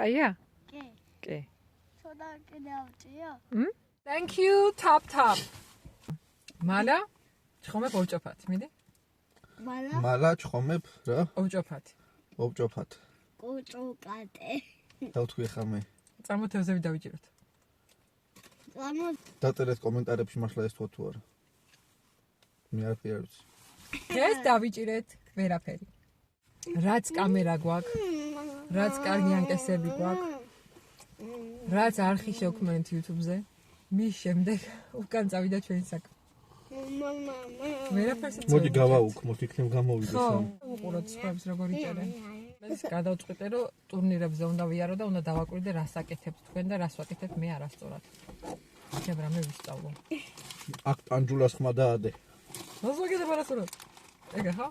კაია? კი. კი. ცოტა კიდე ავჭიო? Thank you, tap tap. მალა ჩხომებ ოვჭოფათ, მიდი? მალა ჩხომებ რა? ოვჭოფათ. ოვჭოფათ. კუჭუკატე. დავთქვი ხა მე. წარმოთევზები დავიჭიროთ. დაწერეთ კომენტარებში მართლა ეს თუ არა. მე არ ვიცი. ეს დავიჭირეთ ვერაფერი. რაც კამერა გვაქვს, რაც კარგი ანკესები გვაქვს, რაც არხი შევქმნით YouTube-ზე, მის შემდეგ უკან წავიდა ჩვენი საქმე. ვერაფერს მოდი გავაუქმოთ, იქნებ გამოვიდეს. ხო, უყუროთ სხვებს როგორ იჭერენ. მე გადავწყვიტე რომ ტურნირებზე უნდა ვიარო და უნდა დავაკვირდე რას აკეთებთ თქვენ და რას ვაკეთებ მე არასწორად. იქნებ რამე ვისწავლო. აქ ტანჯულას ხმა დაადე. რას ვაკეთებ არასწორად? ეგა ხო?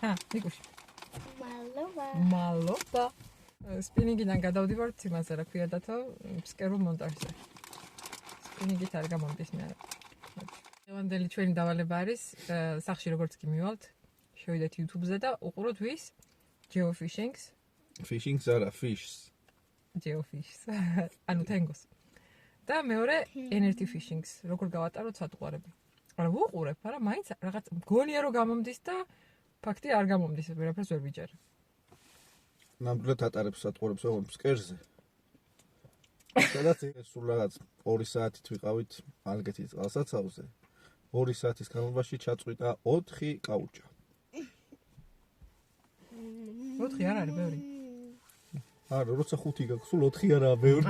ჰა, ნიკუში. მალობა. სპინინგიდან გადავდივართ იმაზე რა ქვია დათო, ფსკერულ მონტაჟზე. სპინინგით არ გამომდის მე არა. ევანდელი ჩვენი დავალება არის, სახში როგორც კი მივალთ, შევიდეთ YouTube-ზე და უყუროთ ვის? Geofishings. Fishings არა, fish. Geofish. ანუ თენგოს. და მეორე energy fishings, როგორ გავატაროთ სატყუარები. არა ვუყურებ, არა მაინც რაღაც მგონია რომ გამომდის და ფაქტი არ გამომდის, ვერაფერს ვერ ვიჯერე. ნამდვილად ატარებს სატყუარებს ფსკერზე. სადაც სულ რაღაც 2 საათით ვიყავით ალგეთის წყალსაცავზე. 2 საათის განმავლობაში ჩაწყვიტა 4 კაუჭა. 4 არ არის ბევრი. არა, როცა 5 გაქვს, სულ 4 არაა ბევრი.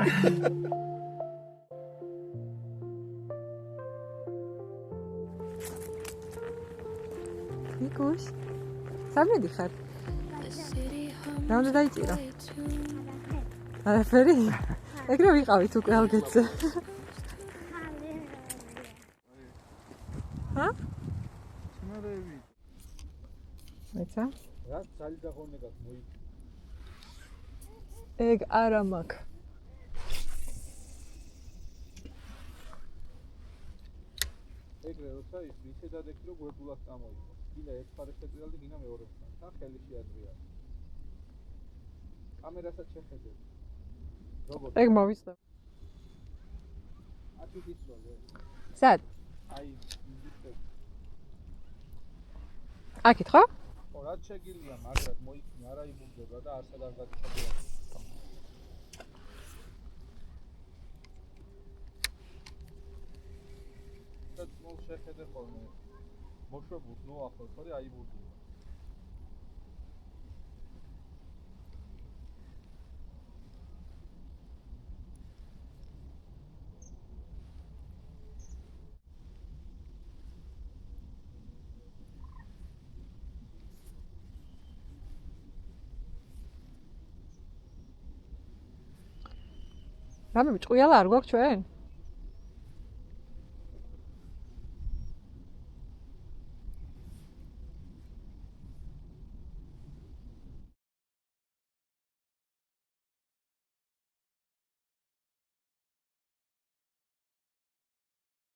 ნიკუშ, სამედი ხარ? რა უნდა დაიჭირო? არაფერი? ეგრე ვიყავით უკვე ალგეთზე. ჰა? ჩინარევი. მეცა? რა ძალი დაღონე გაქვს მოი. ეგ არა მაქვს. ეგრე როცა ის ვიცედად ეკი რომ გვებულად წამოიღო. გინდა ერთ ფარეს შეწვიალ და გინდა მეორეს ფარს. თან ხელი შეადრია. კამერასაც შეხედე. როგორ? ეგ მოვიცნო. აკი გიწოლე. სად? აი, ვიზიტე. აკით ხო? ხო, რაც შეგილია, მაგრამ მოიქნა არა იმუგდება და არსად არ გაგიწევია. და მო შეხედე ხოლმე. მოშვებულს ნუ ახლოს ხარ, აი ბურდია. რამე ჭყუიალა არ გვაქვს ჩვენ?